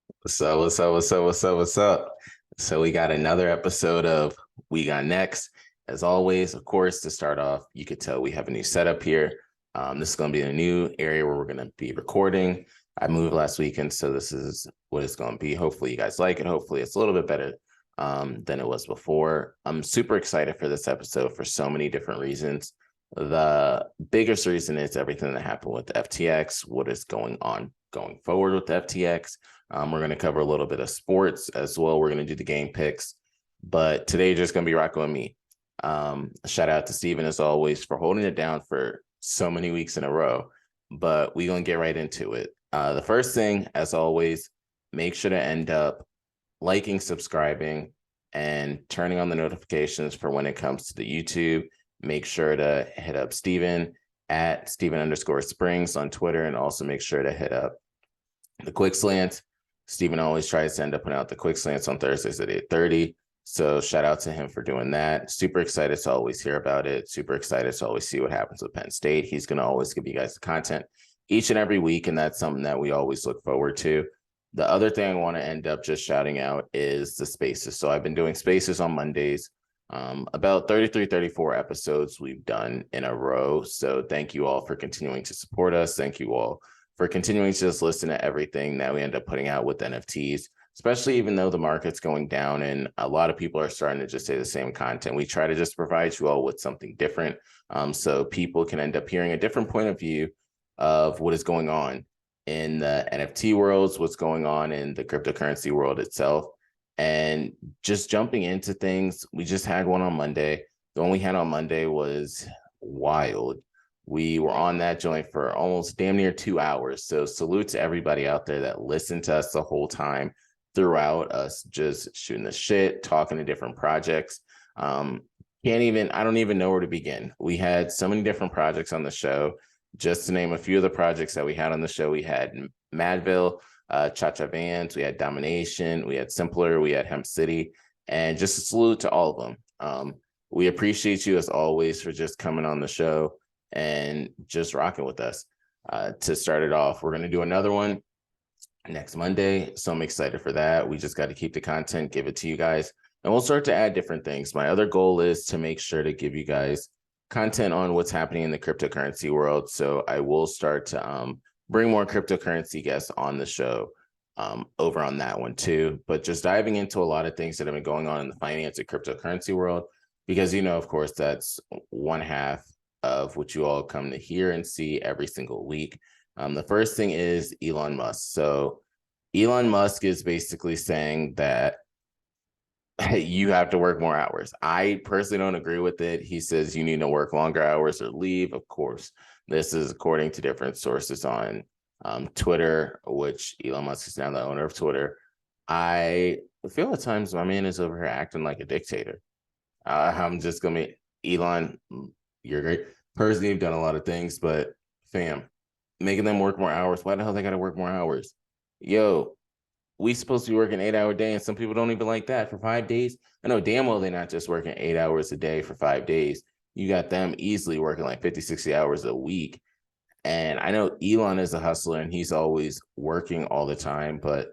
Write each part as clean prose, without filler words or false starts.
What's up? So we got another episode of We Got Next. As always, of course, to start off, you could tell we have a new setup here. This is going to be a new area where we're going to be recording. I moved last weekend, so this is what it's going to be. Hopefully you guys like it. Hopefully it's a little bit better than it was before. I'm super excited for this episode for so many different reasons. The biggest reason is everything that happened with the FTX, what is going on going forward with the FTX. We're going to cover a little bit of sports as well. We're going to do the game picks, but today just going to be rocking with me. Shout out to Steven as always for holding it down for so many weeks in a row, but we're going to get right into it. The first thing, as always, make sure to end up liking, subscribing, and turning on the notifications for when it comes to the YouTube. Make sure to hit up Steven at Steven_Springs on Twitter, and also make sure to hit up the Quick Slant. Steven always tries to end up putting out the Quick Slants on Thursdays at 8:30. So shout out to him for doing that. Super excited to always hear about it. Super excited to always see what happens with Penn State. He's going to always give you guys the content each and every week, and that's something that we always look forward to. The other thing I want to end up just shouting out is the spaces. So I've been doing spaces on Mondays. About 33, 34 episodes we've done in a row. So thank you all for continuing to support us. Thank you all for continuing to just listen to everything that we end up putting out with NFTs, especially even though the market's going down and a lot of people are starting to just say the same content. We try to just provide you all with something different, so people can end up hearing a different point of view of what is going on in the NFT worlds, what's going on in the cryptocurrency world itself. And just jumping into things, we just had one on Monday. The one we had on Monday was wild. We were on that joint for almost damn near 2 hours. So salute to everybody out there that listened to us the whole time throughout us just shooting the shit, talking to different projects. I don't even know where to begin. We had so many different projects on the show. Just to name a few of the projects that we had on the show, we had Madville, Cha-Cha Vans, we had Domination, we had Simpler, we had Hemp City, and just a salute to all of them. We appreciate you as always for just coming on the show and just rocking with us. To start it off, we're going to do another one next Monday, so I'm excited for that. We just got to keep the content, give it to you guys, and we'll start to add different things. My other goal is to make sure to give you guys content on what's happening in the cryptocurrency world, so I will start to bring more cryptocurrency guests on the show over on that one too. But just diving into a lot of things that have been going on in the finance and cryptocurrency world, because, of course, that's one half of what you all come to hear and see every single week. The first thing is Elon Musk. So Elon Musk is basically saying that you have to work more hours. I personally don't agree with it. He says you need to work longer hours or leave. Of course, this is according to different sources on Twitter, which Elon Musk is now the owner of Twitter. I feel at times my man is over here acting like a dictator. I'm just going to be, Elon, you're great. Personally, you've done a lot of things, but fam, making them work more hours. Why the hell they got to work more hours? Yo, we supposed to be working 8-hour day, and some people don't even like that for 5 days. I know damn well they're not just working 8 hours a day for 5 days. You got them easily working like 50, 60 hours a week. And I know Elon is a hustler and he's always working all the time, but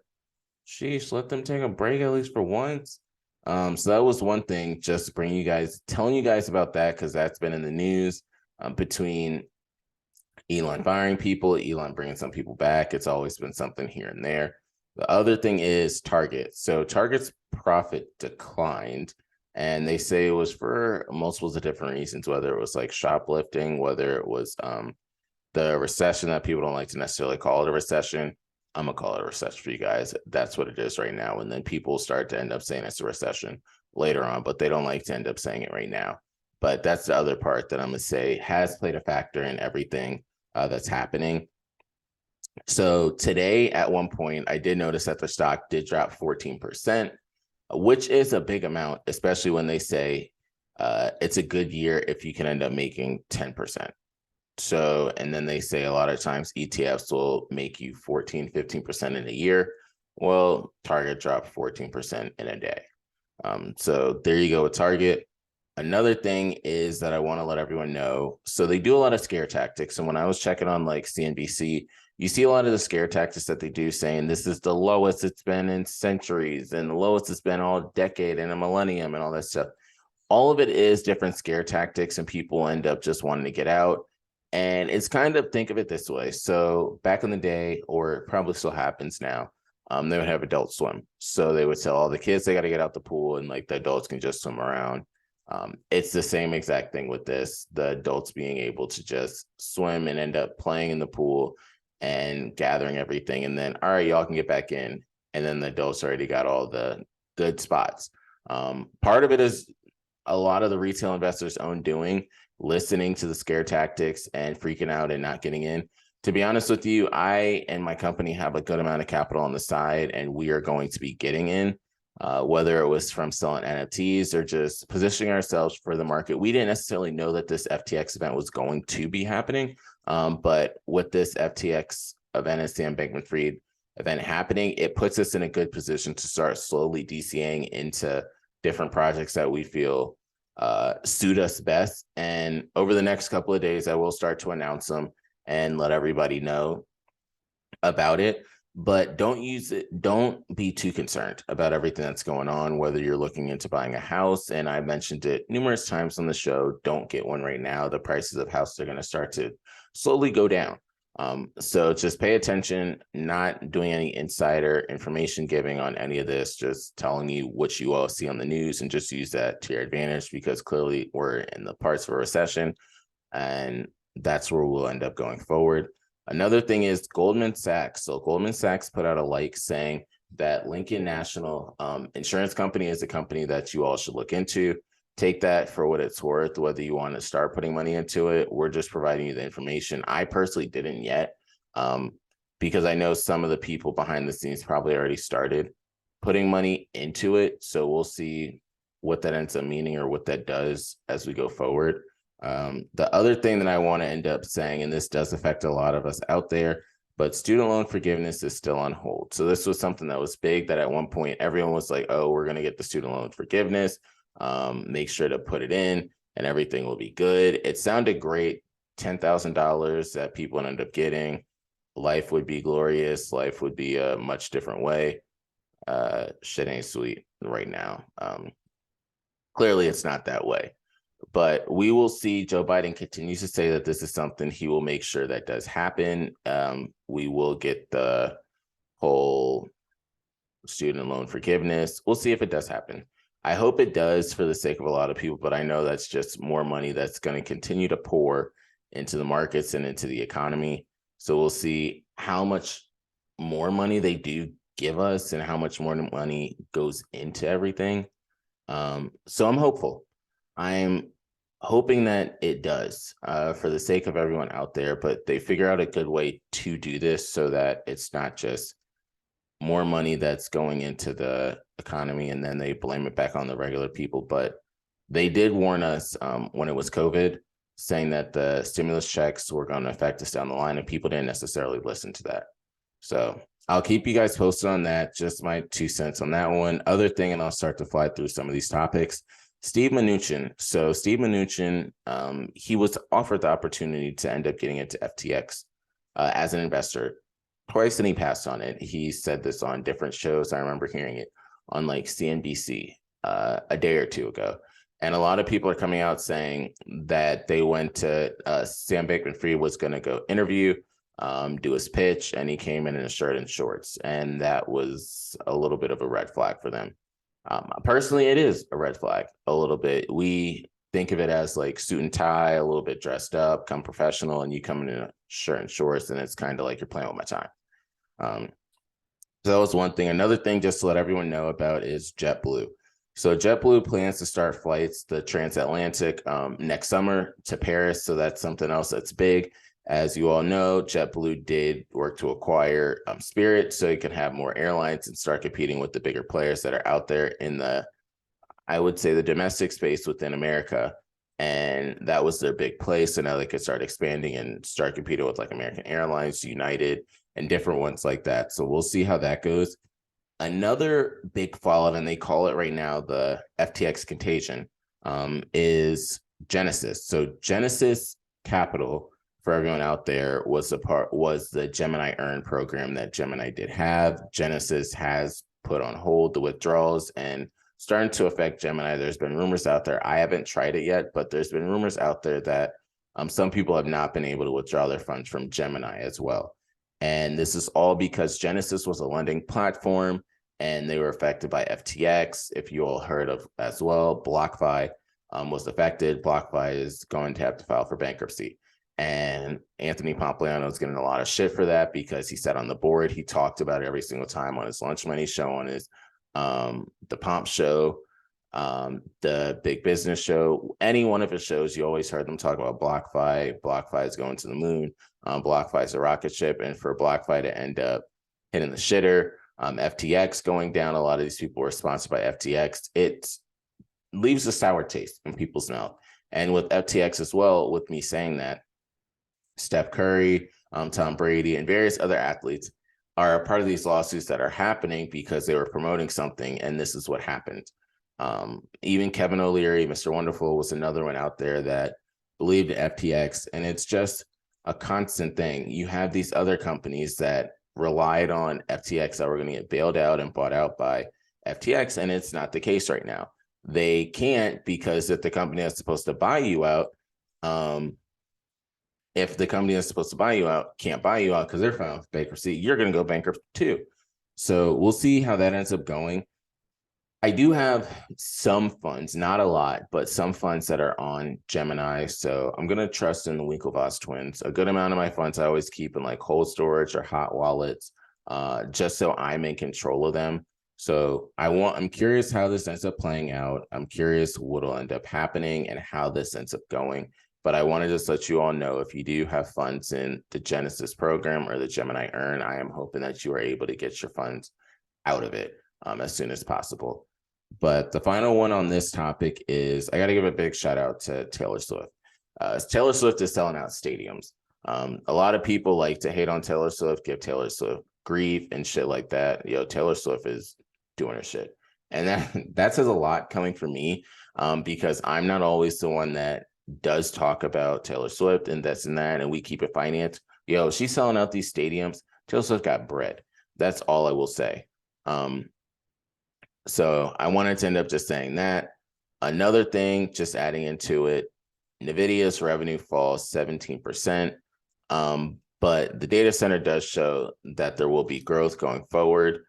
sheesh, let them take a break at least for once. So that was one thing, just telling you guys about that, because that's been in the news between Elon firing people, Elon bringing some people back. It's always been something here and there. The other thing is Target. So Target's profit declined, and they say it was for multiples of different reasons, whether it was like shoplifting, whether it was the recession that people don't like to necessarily call it a recession. I'm going to call it a recession for you guys. That's what it is right now. And then people start to end up saying it's a recession later on, but they don't like to end up saying it right now. But that's the other part that I'm going to say has played a factor in everything that's happening. So today, at one point, I did notice that the stock did drop 14%, which is a big amount, especially when they say it's a good year if you can end up making 10%. So, and then they say a lot of times ETFs will make you 14, 15% in a year. Well, Target dropped 14% in a day. So there you go with Target. Another thing is that I want to let everyone know. So they do a lot of scare tactics. And when I was checking on like CNBC, you see a lot of the scare tactics that they do, saying this is the lowest it's been in centuries and the lowest it's been all decade and a millennium and all that stuff. All of it is different scare tactics, and people end up just wanting to get out. And it's kind of, think of it this way. So back in the day, or it probably still happens now, they would have Adult Swim. So they would tell all the kids they got to get out the pool, and like the adults can just swim around. It's the same exact thing with this, the adults being able to just swim and end up playing in the pool and gathering everything. And then, all right, y'all can get back in. And then the adults already got all the good spots. Part of it is a lot of the retail investors' own doing, listening to the scare tactics and freaking out and not getting in. To be honest with you, I and my company have a good amount of capital on the side, and we are going to be getting in, whether it was from selling NFTs or just positioning ourselves for the market. We didn't necessarily know that this FTX event was going to be happening, but with this FTX event and Sam Bankman-Fried event happening, it puts us in a good position to start slowly DCAing into different projects that we feel suit us best. And over the next couple of days, I will start to announce them and let everybody know about it. But don't be too concerned about everything that's going on, whether you're looking into buying a house. And I mentioned it numerous times on the show, don't get one right now. The prices of houses are going to start to slowly go down. So just pay attention, not doing any insider information giving on any of this, just telling you what you all see on the news, and just use that to your advantage, because clearly we're in the parts of a recession, and that's where we'll end up going forward. Another thing is Goldman Sachs. So Goldman Sachs put out a like saying that Lincoln National Insurance Company is a company that you all should look into. Take that for what it's worth, whether you want to start putting money into it. We're just providing you the information. I personally didn't yet, because I know some of the people behind the scenes probably already started putting money into it. So we'll see what that ends up meaning or what that does as we go forward. The other thing that I want to end up saying, and this does affect a lot of us out there, but student loan forgiveness is still on hold. So this was something that was big, that at one point everyone was like, oh, we're going to get the student loan forgiveness. Make sure to put it in and everything will be good. It sounded great. $10,000 that people end up getting. Life would be glorious. Life would be a much different way. Shit ain't sweet right now. Clearly it's not that way, but we will see. Joe Biden continues to say that this is something he will make sure that does happen. We will get the whole student loan forgiveness. We'll see if it does happen. I hope it does, for the sake of a lot of people, but I know that's just more money that's going to continue to pour into the markets and into the economy. So we'll see how much more money they do give us and how much more money goes into everything. So I'm hopeful. I'm hoping that it does, for the sake of everyone out there, but they figure out a good way to do this so that it's not just more money that's going into the economy and then they blame it back on the regular people. But they did warn us when it was COVID, saying that the stimulus checks were going to affect us down the line, and people didn't necessarily listen to that. So I'll keep you guys posted on that. Just my 2 cents on that one. Other thing, and I'll start to fly through some of these topics. Steve Mnuchin. So Steve Mnuchin, he was offered the opportunity to end up getting into FTX as an investor twice, and he passed on it. He said this on different shows. I remember hearing it on like CNBC a day or two ago. And a lot of people are coming out saying that they went to Sam Bankman-Fried was going to go interview, do his pitch, and he came in a shirt and shorts. And that was a little bit of a red flag for them. Personally, it is a red flag a little bit. We think of it as like suit and tie, a little bit dressed up, come professional, and you come in a shirt and shorts, and it's kind of like you're playing with my time. So that was one thing. Another thing, just to let everyone know about, is JetBlue. So JetBlue plans to start flights, the transatlantic, next summer to Paris. So that's something else that's big. As you all know, JetBlue did work to acquire Spirit, so it can have more airlines and start competing with the bigger players that are out there in the, I would say, the domestic space within America. And that was their big play. So now they could start expanding and start competing with like American Airlines, United, and different ones like that. So we'll see how that goes. Another big fallout, and they call it right now the FTX contagion, is Genesis. So Genesis Capital for everyone out there was the Gemini Earn program that Gemini did have. Genesis has put on hold the withdrawals and starting to affect Gemini. There's been rumors out there. I haven't tried it yet, but there's been rumors out there that some people have not been able to withdraw their funds from Gemini as well. And this is all because Genesis was a lending platform and they were affected by FTX. If you all heard of as well, BlockFi was affected. BlockFi is going to have to file for bankruptcy. And Anthony Pompliano is getting a lot of shit for that because he sat on the board. He talked about it every single time on his Lunch Money show, on his the Pomp show, the Big Business show. Any one of his shows, you always heard them talk about BlockFi. BlockFi is going to the moon. BlockFi is a rocket ship. And for BlockFi to end up hitting the shitter, FTX going down, a lot of these people were sponsored by FTX. It leaves a sour taste in people's mouth. And with FTX as well, with me saying that, Steph Curry, Tom Brady, and various other athletes are a part of these lawsuits that are happening because they were promoting something, and this is what happened. Even Kevin O'Leary, Mr. Wonderful, was another one out there that believed in FTX, and it's just a constant thing. You have these other companies that relied on FTX that were going to get bailed out and bought out by FTX, and it's not the case right now. They can't, because if the company that's supposed to buy you out, if the company that's supposed to buy you out can't buy you out because they're filing for bankruptcy, you're going to go bankrupt too. So we'll see how that ends up going. I do have some funds, not a lot, but some funds that are on Gemini. So I'm going to trust in the Winklevoss twins. A good amount of my funds I always keep in like cold storage or hot wallets, just so I'm in control of them. So I'm curious how this ends up playing out. I'm curious what'll end up happening and how this ends up going. But I want to just let you all know, if you do have funds in the Genesis program or the Gemini Earn, I am hoping that you are able to get your funds out of it as soon as possible. But the final one on this topic is, I got to give a big shout out to Taylor Swift. Taylor Swift is selling out stadiums. A lot of people like to hate on Taylor Swift, give Taylor Swift grief and shit like that. Taylor Swift is doing her shit. And that says a lot coming from me, because I'm not always the one that does talk about Taylor Swift and this and that, and we keep it financed. She's selling out these stadiums. Taylor Swift got bread. That's all I will say. So I wanted to end up just saying that. Another thing, just adding into it, NVIDIA's revenue falls 17%. But the data center does show that there will be growth going forward.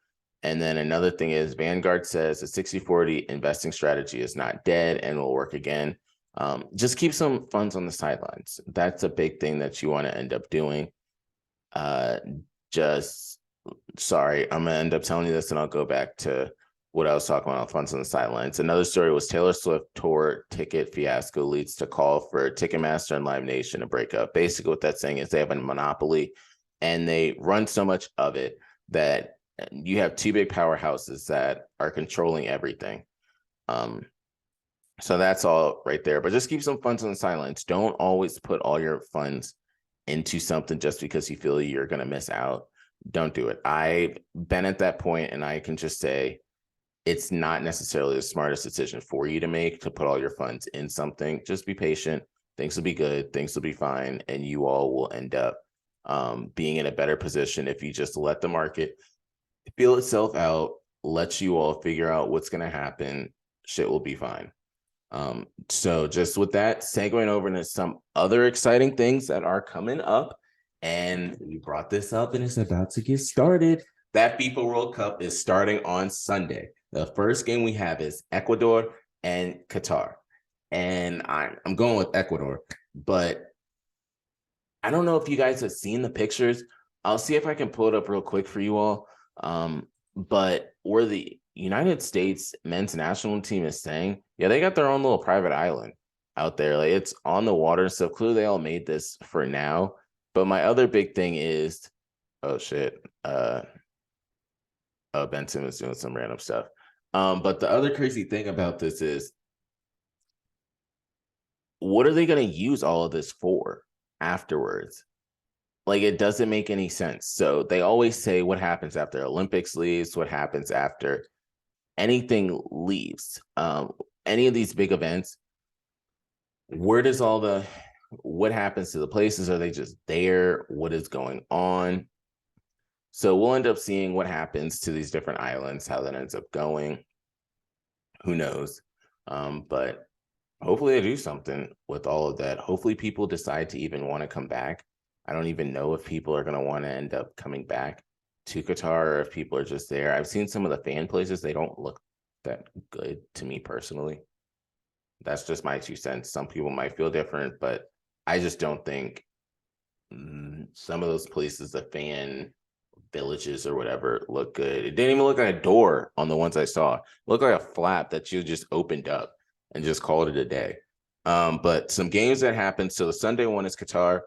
And then another thing is, Vanguard says a 60-40 investing strategy is not dead and will work again. Just keep some funds on the sidelines. That's a big thing that you want to end up doing. Sorry, I'm going to end up telling you this and I'll go back to what I was talking about, funds on the sidelines. Another story was Taylor Swift tour ticket fiasco leads to call for Ticketmaster and Live Nation to break up. Basically what that's saying is they have a monopoly and they run so much of it that you have two big powerhouses that are controlling everything. So that's all right there. But just keep some funds on the sidelines. Don't always put all your funds into something just because you feel you're going to miss out. Don't do it. I've been at that point, and I can just say it's not necessarily the smartest decision for you to make, to put all your funds in something. Just be patient. Things will be good. Things will be fine. And you all will end up being in a better position if you just let the market feel itself out, let you all figure out what's going to happen. Shit will be fine. So just with that, segueing over into some other exciting things that are coming up, and we brought this up and it's about to get started. That FIFA World Cup is starting on Sunday. The first game we have is Ecuador and Qatar. And I'm going with Ecuador, but I don't know if you guys have seen the pictures. I'll see if I can pull it up real quick for you all. But where the United States men's national team is staying, they got their own little private island out there. Like, it's on the water and stuff. Clearly they all made this for now. But my other big thing is, oh shit, Ben Simmons doing some random stuff. But the other crazy thing about this is, what are they going to use all of this for afterwards? Like, it doesn't make any sense. So they always say what happens after Olympics leaves, what happens after anything leaves, any of these big events, where does all the what happens to the places? Are they just there? What is going on? So we'll end up seeing what happens to these different islands, how that ends up going. Who knows? But hopefully they do something with all of that. Hopefully people decide to even want to come back. I don't even know if people are going to want to end up coming back to Qatar or if people are just there. I've seen some of the fan places. They don't look that good to me personally. That's just my 2 cents. Some people might feel different, but I just don't think some of those places, the fan villages or whatever, look good. It didn't even look like a door on the ones I saw. It looked like a flap that you just opened up and just called it a day. But some games that happened. So the Sunday one is Qatar,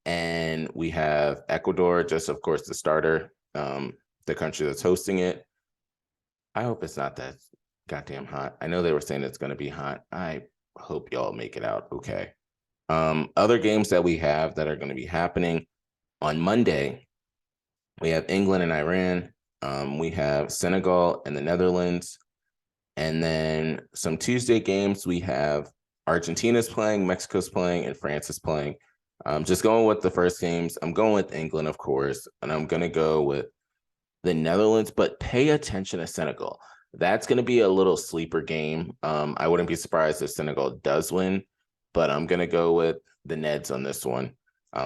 and we have Ecuador, just of course the starter, the country that's hosting it. I hope it's not that goddamn hot. I know they were saying it's going to be hot. I hope y'all make it out okay. Other games that we have that are going to be happening on Monday, we have England and Iran. We have Senegal and the Netherlands. And then some Tuesday games, we have Argentina's playing, Mexico's playing, and France is playing. Just going with the first games, I'm going with England, of course, and I'm going to go with the Netherlands, but pay attention to Senegal. That's going to be a little sleeper game. I wouldn't be surprised if Senegal does win, but I'm going to go with the Neds on this one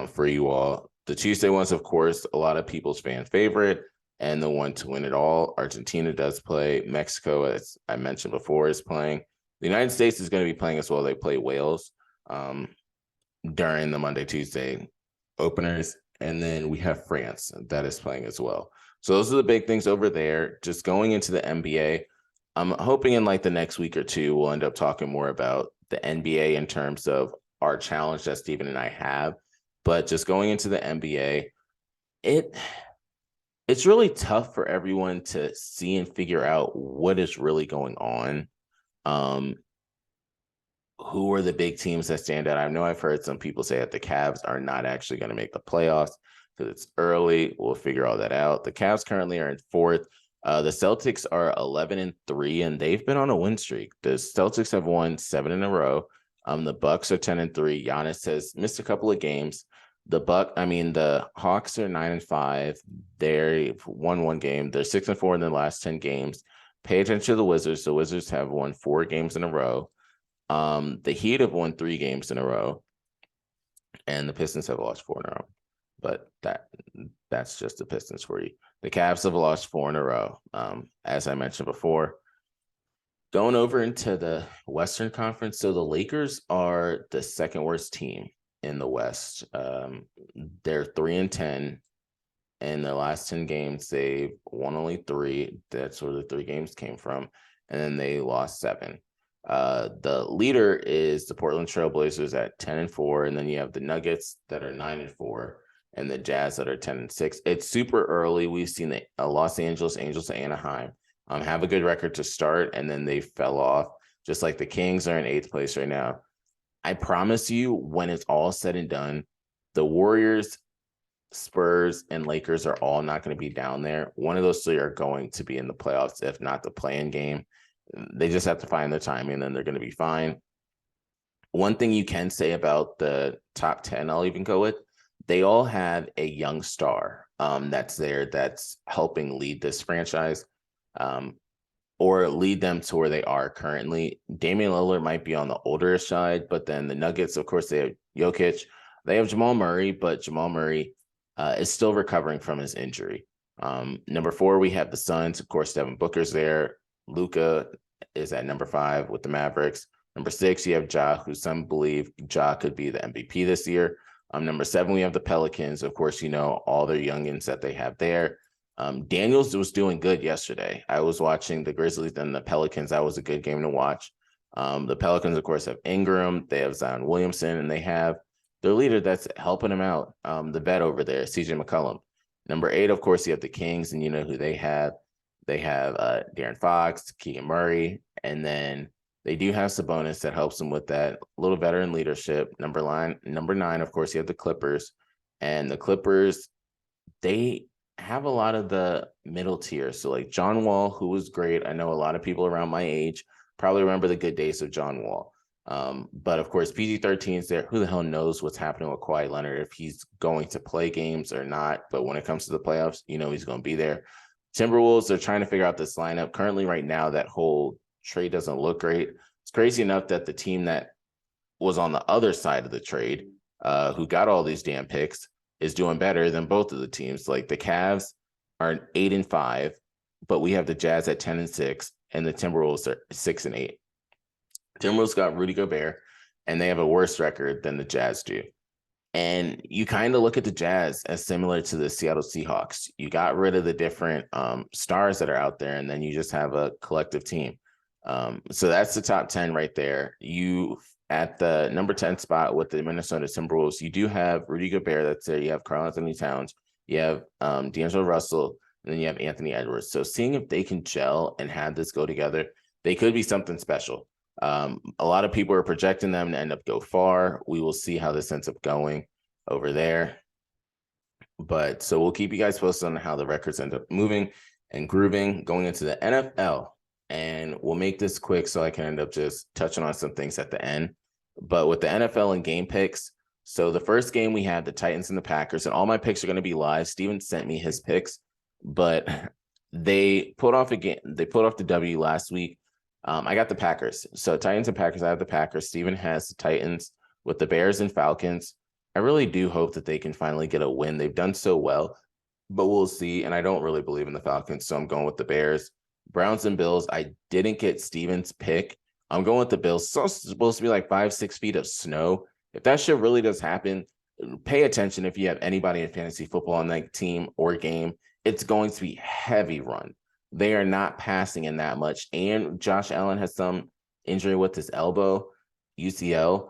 for you all. The Tuesday one's, of course, a lot of people's fan favorite, and the one to win it all. Argentina does play. Mexico, as I mentioned before, is playing. The United States is going to be playing as well. They play Wales during the Monday, Tuesday openers. And then we have France that is playing as well. So those are the big things over there. Just going into the NBA, I'm hoping in like the next week or two, we'll end up talking more about the NBA in terms of our challenge that Steven and I have. But just going into the NBA, it's really tough for everyone to see and figure out what is really going on. Who are the big teams that stand out? I know I've heard some people say that the Cavs are not actually going to make the playoffs because it's early. We'll figure all that out. The Cavs currently are in fourth. The Celtics are 11-3, and they've been on a win streak. The Celtics have won 7 in a row. The Bucks are 10-3. Giannis has missed a couple of games. The Hawks are 9-5. They've won one game. They're 6-4 in the last 10 games. Pay attention to the Wizards. The Wizards have won 4 games in a row. The Heat have won 3 games in a row, and the Pistons have lost 4 in a row. But that's just the Pistons for you. The Cavs have lost 4 in a row. As I mentioned before, going over into the Western Conference. So the Lakers are the second worst team in the West. They're 3-10. In their last 10 games, they've won only 3. That's where the 3 games came from. And then they lost 7. The leader is the Portland Trailblazers at 10-4, and then you have the Nuggets that are 9-4, and the Jazz that are 10-6. It's super early. We've seen the Los Angeles Angels and Anaheim have a good record to start, and then they fell off. Just like the Kings are in 8th place right now. I promise you, when it's all said and done, the Warriors, Spurs, and Lakers are all not going to be down there. One of those 3 are going to be in the playoffs, if not the play-in game. They just have to find their timing, and then they're going to be fine. One thing you can say about the top 10, I'll even go with, they all have a young star that's there that's helping lead this franchise or lead them to where they are currently. Damian Lillard might be on the older side, but then the Nuggets, of course, they have Jokic. They have Jamal Murray, but Jamal Murray is still recovering from his injury. Number 4, we have the Suns. Of course, Devin Booker's there. Luka is at number 5 with the Mavericks. Number 6, you have Ja, who some believe Ja could be the MVP this year. Number 7, we have the Pelicans. Of course, all their youngins that they have there. Daniels was doing good yesterday. I was watching the Grizzlies and the Pelicans. That was a good game to watch. The Pelicans, of course, have Ingram. They have Zion Williamson, and they have their leader that's helping them out, the vet over there, CJ McCollum. Number 8, of course, you have the Kings, and you know who they have. They have De'Aaron Fox, Keegan Murray, and then they do have Sabonis that helps them with that little veteran leadership. Number 9, of course, you have the Clippers. And the Clippers, they have a lot of the middle tier. So like John Wall, who was great. I know a lot of people around my age probably remember the good days of John Wall. But of course, PG-13 is there. Who the hell knows what's happening with Kawhi Leonard, if he's going to play games or not. But when it comes to the playoffs, he's going to be there. Timberwolves are trying to figure out this lineup. Currently, right now, that whole trade doesn't look great. It's crazy enough that the team that was on the other side of the trade, who got all these damn picks, is doing better than both of the teams. Like the Cavs are 8-5, but we have the Jazz at 10-6, and the Timberwolves are 6-8. Timberwolves got Rudy Gobert, and they have a worse record than the Jazz do. And you kind of look at the Jazz as similar to the Seattle Seahawks. You got rid of the different stars that are out there, and then you just have a collective team. So that's the top 10 right there. You at the number 10 spot with the Minnesota Timberwolves, you do have Rudy Gobert that's there. You have Karl-Anthony Towns. You have D'Angelo Russell, and then you have Anthony Edwards. So seeing if they can gel and have this go together, they could be something special. A lot of people are projecting them to end up go far. We will see how this ends up going over there. But so we'll keep you guys posted on how the records end up moving and grooving going into the NFL. And we'll make this quick so I can end up just touching on some things at the end. But with the NFL and game picks, so the first game we had the Titans and the Packers, and all my picks are going to be live. Steven sent me his picks, but they pulled off the W last week. I got the Packers. So Titans and Packers, I have the Packers. Steven has the Titans with the Bears and Falcons. I really do hope that they can finally get a win. They've done so well, but we'll see. And I don't really believe in the Falcons, so I'm going with the Bears. Browns and Bills, I didn't get Steven's pick. I'm going with the Bills. It's supposed to be like 5-6 feet of snow. If that shit really does happen, pay attention if you have anybody in fantasy football on that team or game. It's going to be heavy run. They are not passing in that much. And Josh Allen has some injury with his elbow, UCL.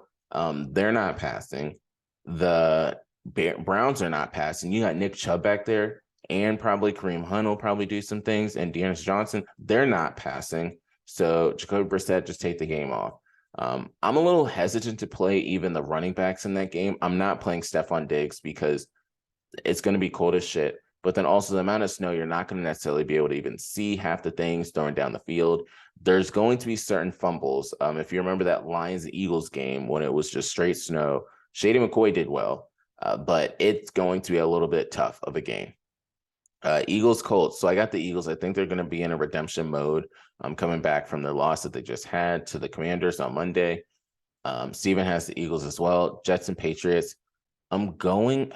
They're not passing. The Browns are not passing. You got Nick Chubb back there, and probably Kareem Hunt will probably do some things, and Dearness Johnson. They're not passing. So Jacoby Brissett, just take the game off. I'm a little hesitant to play even the running backs in that game. I'm not playing Stephon Diggs because it's going to be cold as shit. But then also the amount of snow, you're not going to necessarily be able to even see half the things throwing down the field. There's going to be certain fumbles. If you remember that Lions-Eagles game when it was just straight snow, Shady McCoy did well, but it's going to be a little bit tough of a game. Eagles-Colts. So I got the Eagles. I think they're going to be in a redemption mode. Coming back from their loss that they just had to the Commanders on Monday. Steven has the Eagles as well. Jets and Patriots. I'm going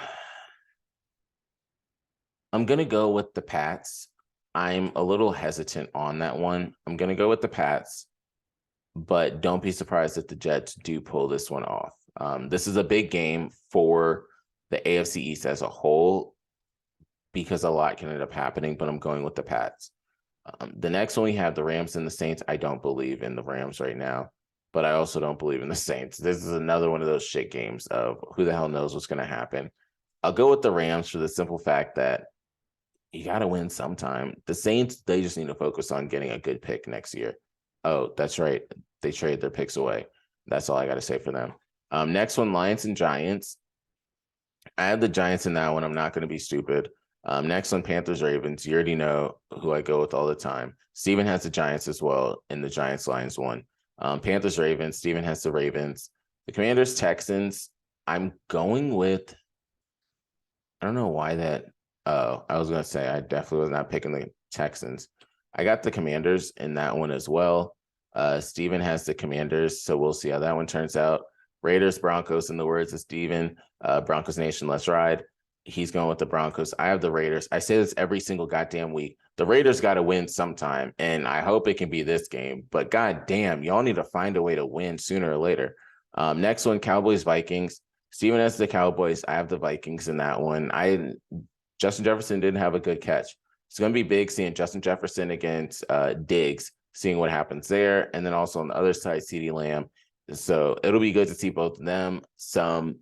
to go with the Pats. I'm a little hesitant on that one. I'm going to go with the Pats, but don't be surprised if the Jets do pull this one off. This is a big game for the AFC East as a whole because a lot can end up happening, but I'm going with the Pats. The next one we have the Rams and the Saints. I don't believe in the Rams right now, but I also don't believe in the Saints. This is another one of those shit games of who the hell knows what's going to happen. I'll go with the Rams for the simple fact that you got to win sometime. The Saints, they just need to focus on getting a good pick next year. Oh, that's right. They trade their picks away. That's all I got to say for them. Next one, Lions and Giants. I have the Giants in that one. I'm not going to be stupid. Next one, Panthers, Ravens. You already know who I go with all the time. Steven has the Giants as well in the Giants-Lions one. Panthers, Ravens. Steven has the Ravens. The Commanders, Texans. I'm going with, I don't know why that. Oh, I was going to say I definitely was not picking the Texans. I got the Commanders in that one as well. Steven has the Commanders, so we'll see how that one turns out. Raiders, Broncos, in the words of Steven. Broncos Nation, let's ride. He's going with the Broncos. I have the Raiders. I say this every single goddamn week. The Raiders got to win sometime, and I hope it can be this game. But goddamn, y'all need to find a way to win sooner or later. Next one, Cowboys, Vikings. Steven has the Cowboys. I have the Vikings in that one. Justin Jefferson didn't have a good catch. It's going to be big seeing Justin Jefferson against Diggs, seeing what happens there. And then also on the other side, CeeDee Lamb. So it'll be good to see both of them. Some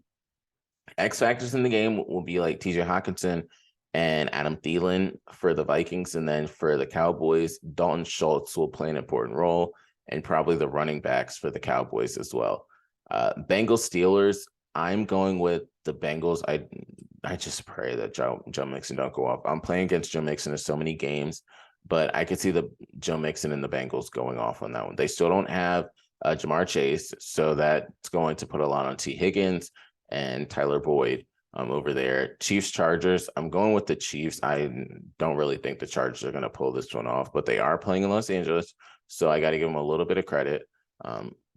X factors in the game will be like TJ Hawkinson and Adam Thielen for the Vikings. And then for the Cowboys, Dalton Schultz will play an important role, and probably the running backs for the Cowboys as well. Bengals, Steelers. I'm going with the Bengals. I just pray that Joe Mixon don't go off. I'm playing against Joe Mixon in so many games, but I could see the Joe Mixon and the Bengals going off on that one. They still don't have Jamar Chase. So that's going to put a lot on T. Higgins and Tyler Boyd over there. Chiefs, Chargers. I'm going with the Chiefs. I don't really think the Chargers are going to pull this one off, but they are playing in Los Angeles. So I got to give them a little bit of credit.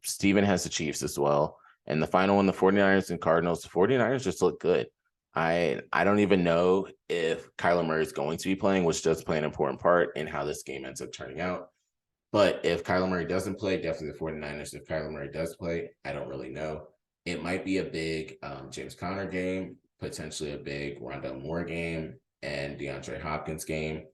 Steven has the Chiefs as well. And the final one, the 49ers and Cardinals. The 49ers just look good. I don't even know if Kyler Murray is going to be playing, which does play an important part in how this game ends up turning out. But if Kyler Murray doesn't play, definitely the 49ers. If Kyler Murray does play, I don't really know. It might be a big James Conner game, potentially a big Rondell Moore game and DeAndre Hopkins game.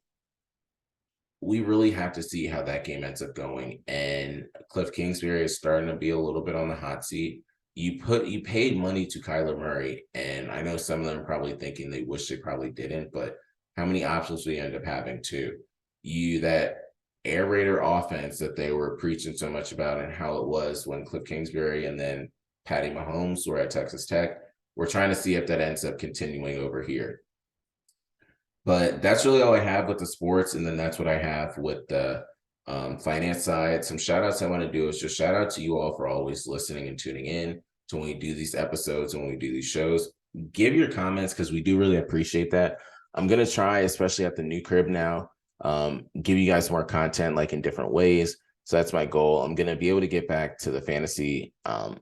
We really have to see how that game ends up going. And Cliff Kingsbury is starting to be a little bit on the hot seat. You paid money to Kyler Murray, and I know some of them are probably thinking they wish they probably didn't, but how many options we end up having too? That air raider offense that they were preaching so much about and how it was when Cliff Kingsbury and then Patty Mahomes were at Texas Tech. We're trying to see if that ends up continuing over here. But that's really all I have with the sports. And then that's what I have with the finance side. Some shout outs I want to do is just shout out to you all for always listening and tuning in to when we do these episodes and when we do these shows. Give your comments because we do really appreciate that. I'm going to try, especially at the new crib now, give you guys more content like in different ways. So that's my goal. I'm going to be able to get back to the fantasy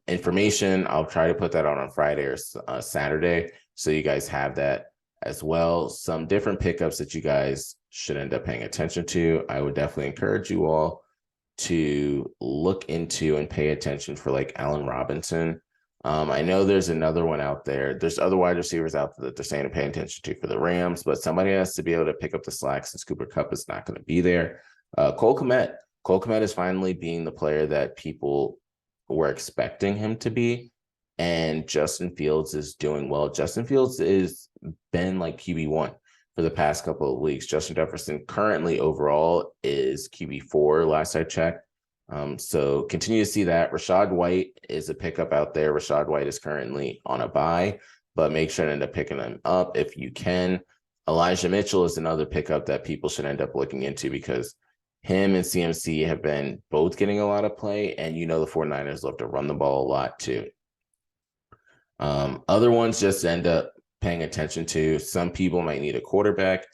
information. I'll try to put that on Friday or Saturday. So you guys have that as well. Some different pickups that you guys should end up paying attention to. I would definitely encourage you all to look into and pay attention for like Allen Robinson. I know there's another one out there. There's other wide receivers out there that they're saying to pay attention to for the Rams, but somebody has to be able to pick up the slack since Cooper Kupp is not going to be there. Cole Kmet is finally being the player that people were expecting him to be. And Justin Fields is doing well. Justin Fields is been like QB1 for the past couple of weeks. Justin Jefferson currently overall is QB4 last I checked. So continue to see that. Rachaad White is a pickup out there. Rachaad White is currently on a bye, but make sure to end up picking him up if you can. Elijah Mitchell is another pickup that people should end up looking into because him and CMC have been both getting a lot of play, and the 49ers love to run the ball a lot too. Other ones just end up paying attention to. Some people might need a quarterback.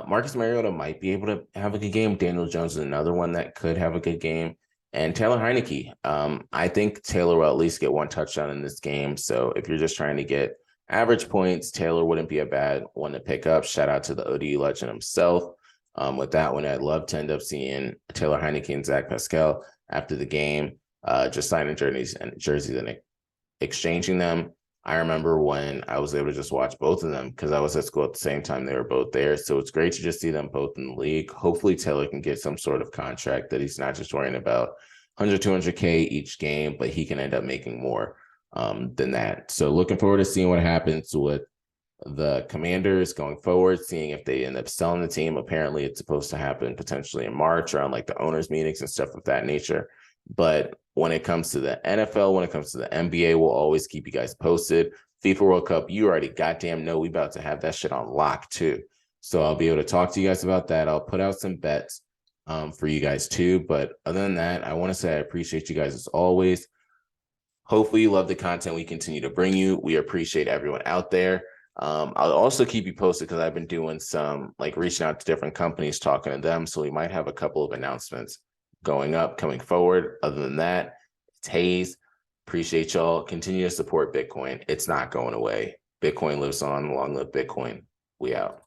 Marcus Mariota might be able to have a good game. Daniel Jones is another one that could have a good game. And Taylor Heineke. I think Taylor will at least get one touchdown in this game. So if you're just trying to get average points, Taylor wouldn't be a bad one to pick up. Shout out to the ODU legend himself. With that one, I'd love to end up seeing Taylor Heineke and Zach Pascal after the game, just signing jerseys and exchanging them. I remember when I was able to just watch both of them because I was at school at the same time they were both there. So it's great to just see them both in the league. Hopefully Taylor can get some sort of contract that he's not just worrying about 100, 200K each game, but he can end up making more than that. So looking forward to seeing what happens with the Commanders going forward, seeing if they end up selling the team. Apparently it's supposed to happen potentially in March around like the owners meetings and stuff of that nature. But when it comes to the NFL, when it comes to the NBA, we'll always keep you guys posted. FIFA World Cup, you already goddamn know we about to have that shit on lock too. So I'll be able to talk to you guys about that. I'll put out some bets for you guys too. But other than that, I want to say I appreciate you guys as always. Hopefully you love the content we continue to bring you. We appreciate everyone out there. I'll also keep you posted because I've been doing some reaching out to different companies, talking to them. So we might have a couple of announcements coming forward. Other than that, it's Hayes. Appreciate y'all. Continue to support Bitcoin. It's not going away. Bitcoin lives on. Long live Bitcoin. We out.